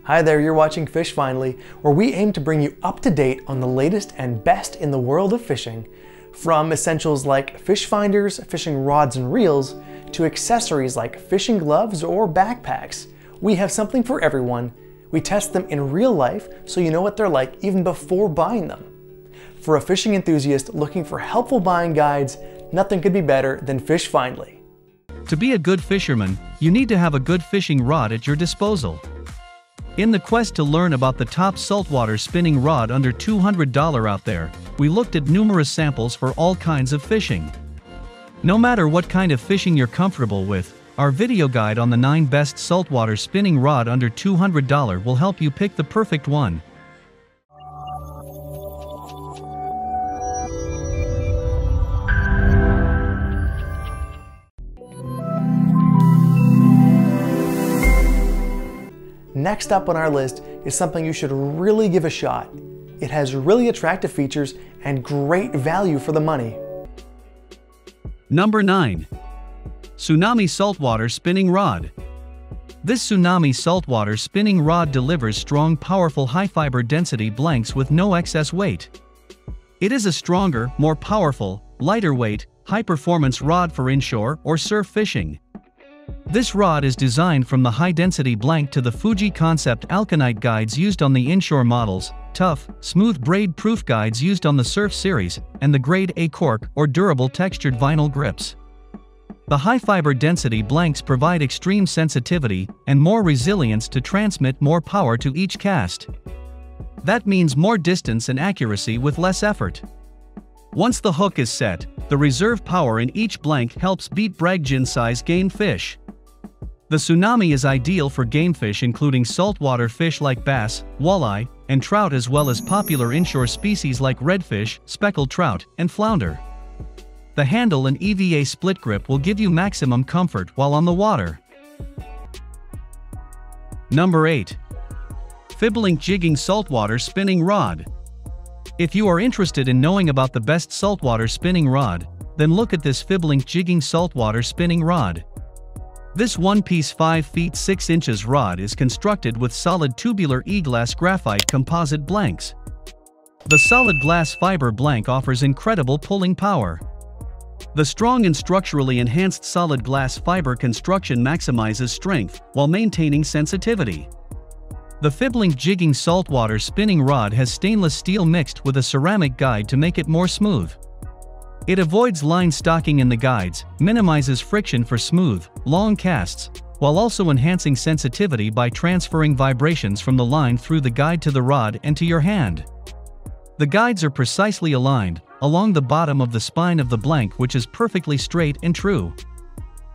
Hi there, you're watching Fish Finally, where we aim to bring you up to date on the latest and best in the world of fishing. From essentials like fish finders, fishing rods and reels, to accessories like fishing gloves or backpacks, we have something for everyone. We test them in real life so you know what they're like even before buying them. For a fishing enthusiast looking for helpful buying guides, nothing could be better than Fish Finally. To be a good fisherman, you need to have a good fishing rod at your disposal. In the quest to learn about the top saltwater spinning rod under $200 out there, we looked at numerous samples for all kinds of fishing. No matter what kind of fishing you're comfortable with, our video guide on the 9 best saltwater spinning rod under $200 will help you pick the perfect one. Next up on our list is something you should really give a shot. It has really attractive features and great value for the money. Number 9. Tsunami Saltwater Spinning Rod. This Tsunami saltwater spinning rod delivers strong, powerful high-fiber density blanks with no excess weight. It is a stronger, more powerful, lighter weight, high-performance rod for inshore or surf fishing. This rod is designed from the high-density blank to the Fuji Concept Alkanite guides used on the inshore models, tough, smooth braid-proof guides used on the Surf series, and the Grade A cork or durable textured vinyl grips. The high-fiber density blanks provide extreme sensitivity and more resilience to transmit more power to each cast. That means more distance and accuracy with less effort. Once the hook is set, the reserve power in each blank helps beat Bragg-Gin-size game fish. The Tsunami is ideal for game fish including saltwater fish like bass, walleye, and trout, as well as popular inshore species like redfish, speckled trout, and flounder. The handle and EVA split grip will give you maximum comfort while on the water. Number 8. Fiblink Jigging Saltwater Spinning Rod. If you are interested in knowing about the best saltwater spinning rod, then look at this Fiblink Jigging Saltwater Spinning Rod. This one-piece 5 feet 6 inches rod is constructed with solid tubular E-glass graphite composite blanks. The solid glass fiber blank offers incredible pulling power. The strong and structurally enhanced solid glass fiber construction maximizes strength while maintaining sensitivity. The Fiblink Jigging Saltwater Spinning Rod has stainless steel mixed with a ceramic guide to make it more smooth. It avoids line stocking in the guides, minimizes friction for smooth, long casts, while also enhancing sensitivity by transferring vibrations from the line through the guide to the rod and to your hand. The guides are precisely aligned along the bottom of the spine of the blank, which is perfectly straight and true.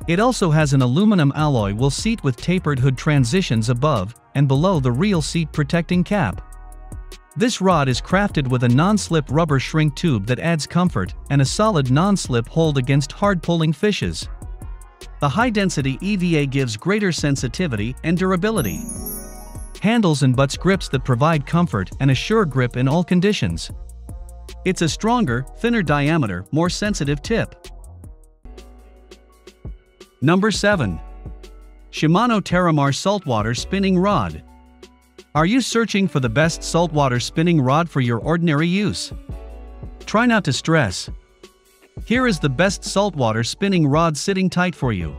It also has an aluminum alloy wheel seat with tapered hood transitions above and below the reel seat protecting cap. This rod is crafted with a non-slip rubber shrink tube that adds comfort and a solid non-slip hold against hard-pulling fishes. The high-density EVA gives greater sensitivity and durability. Handles and butts grips that provide comfort and a sure grip in all conditions. It's a stronger, thinner diameter, more sensitive tip. Number 7. Shimano Terramar Saltwater Spinning Rod. Are you searching for the best saltwater spinning rod for your ordinary use? Try not to stress. Here is the best saltwater spinning rod sitting tight for you.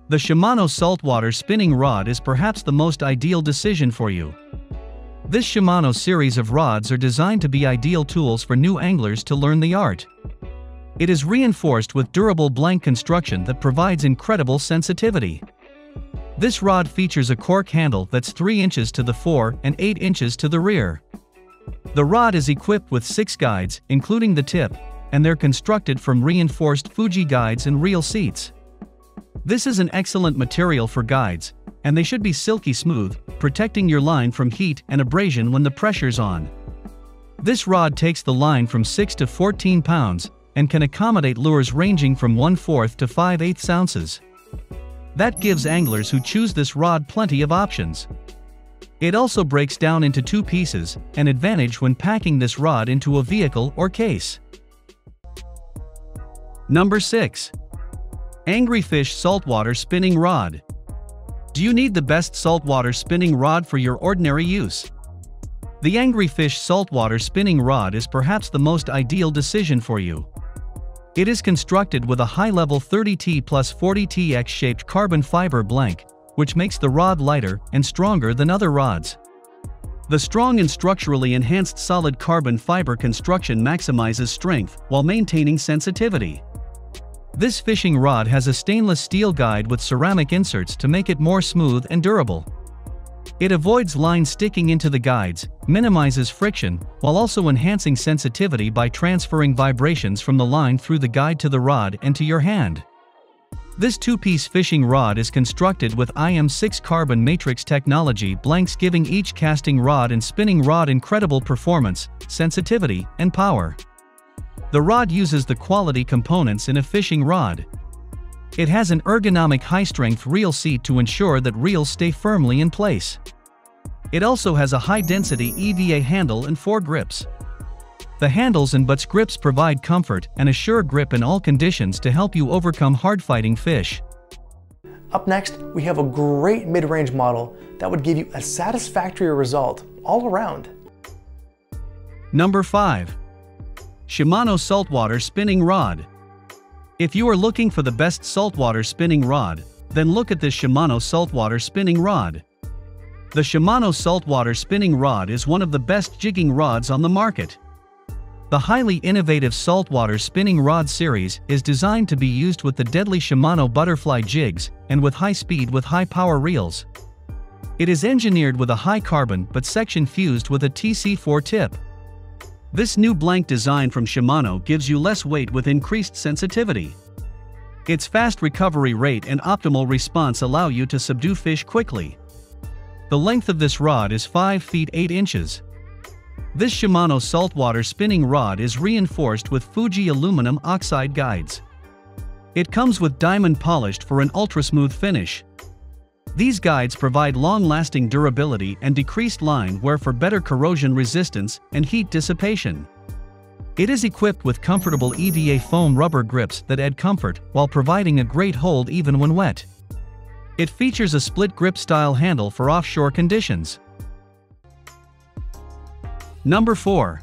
The Shimano Saltwater Spinning Rod is perhaps the most ideal decision for you. This Shimano series of rods are designed to be ideal tools for new anglers to learn the art. It is reinforced with durable blank construction that provides incredible sensitivity. This rod features a cork handle that's 3 inches to the fore and 8 inches to the rear. The rod is equipped with 6 guides, including the tip, and they're constructed from reinforced Fuji guides and reel seats. This is an excellent material for guides, and they should be silky smooth, protecting your line from heat and abrasion when the pressure's on. This rod takes the line from 6 to 14 pounds, and can accommodate lures ranging from 1/4 to 5/8 ounces. That gives anglers who choose this rod plenty of options. It also breaks down into 2 pieces, an advantage when packing this rod into a vehicle or case. Number 6. Angry Fish Saltwater Spinning Rod. Do you need the best saltwater spinning rod for your ordinary use? The Angry Fish saltwater spinning rod is perhaps the most ideal decision for you. It is constructed with a high-level 30T plus 40TX shaped carbon fiber blank, which makes the rod lighter and stronger than other rods. The strong and structurally enhanced solid carbon fiber construction maximizes strength while maintaining sensitivity. This fishing rod has a stainless steel guide with ceramic inserts to make it more smooth and durable. It avoids line sticking into the guides, minimizes friction, while also enhancing sensitivity by transferring vibrations from the line through the guide to the rod and to your hand. This two-piece fishing rod is constructed with IM6 carbon matrix technology blanks, giving each casting rod and spinning rod incredible performance, sensitivity, and power. The rod uses the quality components in a fishing rod. It has an ergonomic high-strength reel seat to ensure that reels stay firmly in place. It also has a high-density EVA handle and 4 grips. The handles and butts grips provide comfort and a sure grip in all conditions to help you overcome hard-fighting fish. Up next, we have a great mid-range model that would give you a satisfactory result all around. Number 5. Shimano Saltwater Spinning Rod. If you are looking for the best saltwater spinning rod, then look at this Shimano Saltwater Spinning Rod. The Shimano Saltwater Spinning Rod is one of the best jigging rods on the market. The highly innovative saltwater spinning rod series is designed to be used with the deadly Shimano butterfly jigs and with high speed with high power reels. It is engineered with a high carbon but section fused with a TC4 tip. This new blank design from Shimano gives you less weight with increased sensitivity. Its fast recovery rate and optimal response allow you to subdue fish quickly. The length of this rod is 5 feet 8 inches. This Shimano saltwater spinning rod is reinforced with Fuji aluminum oxide guides. It comes with diamond polished for an ultra-smooth finish. These guides provide long-lasting durability and decreased line wear for better corrosion resistance and heat dissipation. It is equipped with comfortable EVA foam rubber grips that add comfort while providing a great hold even when wet. It features a split grip style handle for offshore conditions. Number 4.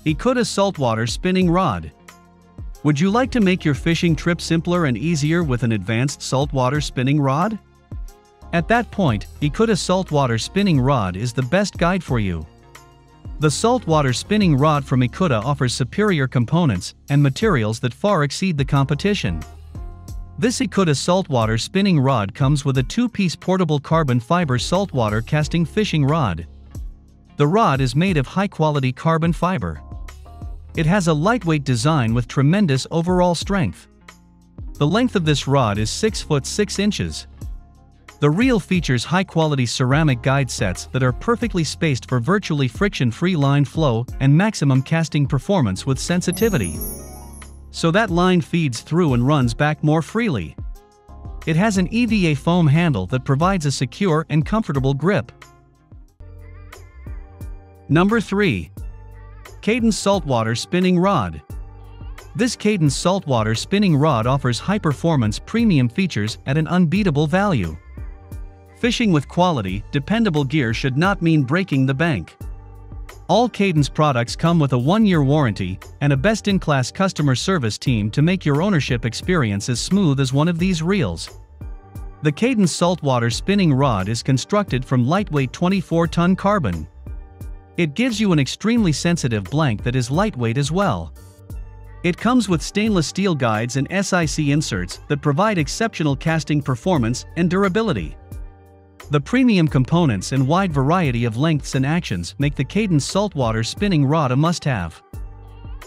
Ikuta Saltwater Spinning Rod. Would you like to make your fishing trip simpler and easier with an advanced saltwater spinning rod? At that point, Ikuta Saltwater Spinning Rod is the best guide for you. The saltwater spinning rod from Ikuta offers superior components and materials that far exceed the competition. This Ikuta saltwater spinning rod comes with a 2-piece portable carbon fiber saltwater casting fishing rod. The rod is made of high-quality carbon fiber. It has a lightweight design with tremendous overall strength. The length of this rod is 6 foot 6 inches. The reel features high-quality ceramic guide sets that are perfectly spaced for virtually friction-free line flow and maximum casting performance with sensitivity, so that line feeds through and runs back more freely. It has an EVA foam handle that provides a secure and comfortable grip. Number 3. Cadence Saltwater Spinning Rod. This Cadence Saltwater Spinning Rod offers high-performance premium features at an unbeatable value. Fishing with quality, dependable gear should not mean breaking the bank. All Cadence products come with a 1-year warranty and a best-in-class customer service team to make your ownership experience as smooth as one of these reels. The Cadence Saltwater Spinning Rod is constructed from lightweight 24-ton carbon. It gives you an extremely sensitive blank that is lightweight as well. It comes with stainless steel guides and SIC inserts that provide exceptional casting performance and durability. The premium components and wide variety of lengths and actions make the Cadence saltwater spinning rod a must-have.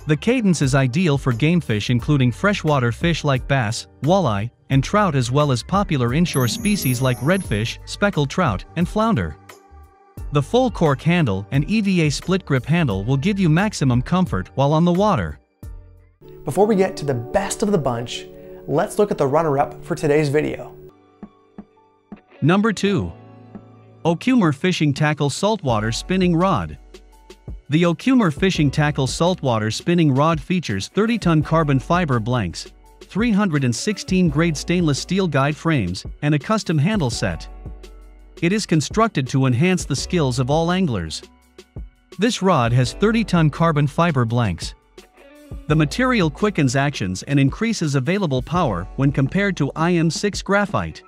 The Cadence is ideal for game fish including freshwater fish like bass, walleye, and trout, as well as popular inshore species like redfish, speckled trout, and flounder. The full cork handle and EVA split grip handle will give you maximum comfort while on the water. Before we get to the best of the bunch, let's look at the runner-up for today's video. Number 2. Okuma Fishing Tackle Saltwater Spinning Rod. The Okuma Fishing Tackle Saltwater Spinning Rod features 30-ton carbon fiber blanks, 316 grade stainless steel guide frames, and a custom handle set. It is constructed to enhance the skills of all anglers. This rod has 30-ton carbon fiber blanks. The material quickens actions and increases available power when compared to IM6 graphite.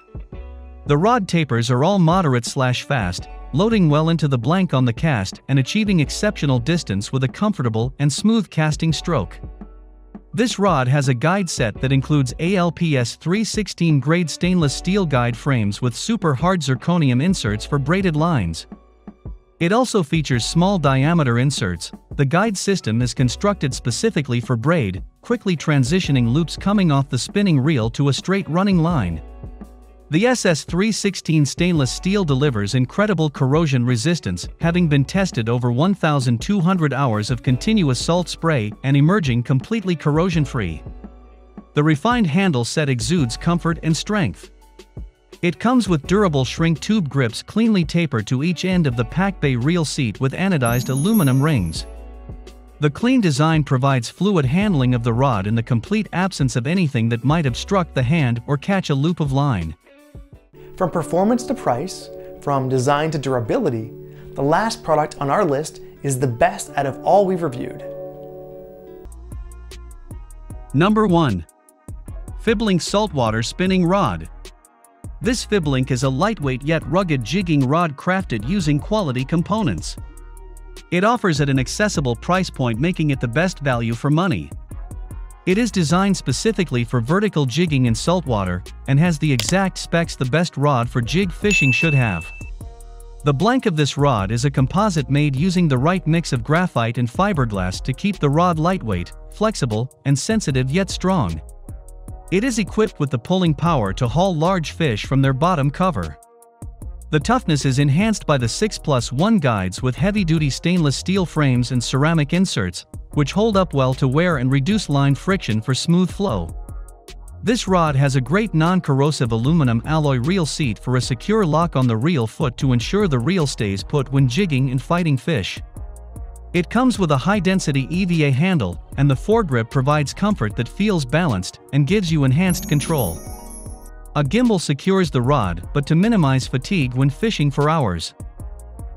The rod tapers are all moderate/fast, loading well into the blank on the cast and achieving exceptional distance with a comfortable and smooth casting stroke. This rod has a guide set that includes ALPS 316 grade stainless steel guide frames with super hard zirconium inserts for braided lines. It also features small diameter inserts. The guide system is constructed specifically for braid, quickly transitioning loops coming off the spinning reel to a straight running line. The SS316 stainless steel delivers incredible corrosion resistance, having been tested over 1,200 hours of continuous salt spray and emerging completely corrosion-free. The refined handle set exudes comfort and strength. It comes with durable shrink tube grips cleanly tapered to each end of the pack bay reel seat with anodized aluminum rings. The clean design provides fluid handling of the rod in the complete absence of anything that might obstruct the hand or catch a loop of line. From performance to price, from design to durability, the last product on our list is the best out of all we've reviewed. Number 1. Fiblink Saltwater Spinning Rod. This Fiblink is a lightweight yet rugged jigging rod crafted using quality components. It offers at an accessible price point, making it the best value for money. It is designed specifically for vertical jigging in saltwater and has the exact specs the best rod for jig fishing should have. The blank of this rod is a composite made using the right mix of graphite and fiberglass to keep the rod lightweight, flexible, and sensitive yet strong. It is equipped with the pulling power to haul large fish from their bottom cover. The toughness is enhanced by the 6+1 guides with heavy-duty stainless steel frames and ceramic inserts, which hold up well to wear and reduce line friction for smooth flow. This rod has a great non-corrosive aluminum alloy reel seat for a secure lock on the reel foot to ensure the reel stays put when jigging and fighting fish. It comes with a high-density EVA handle, and the foregrip provides comfort that feels balanced and gives you enhanced control. A gimbal secures the rod, but to minimize fatigue when fishing for hours.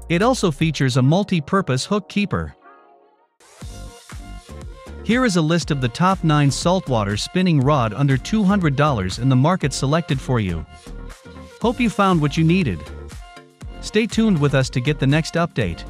It also features a multi-purpose hook keeper. Here is a list of the top 9 saltwater spinning rod under $200 in the market selected for you. Hope you found what you needed. Stay tuned with us to get the next update.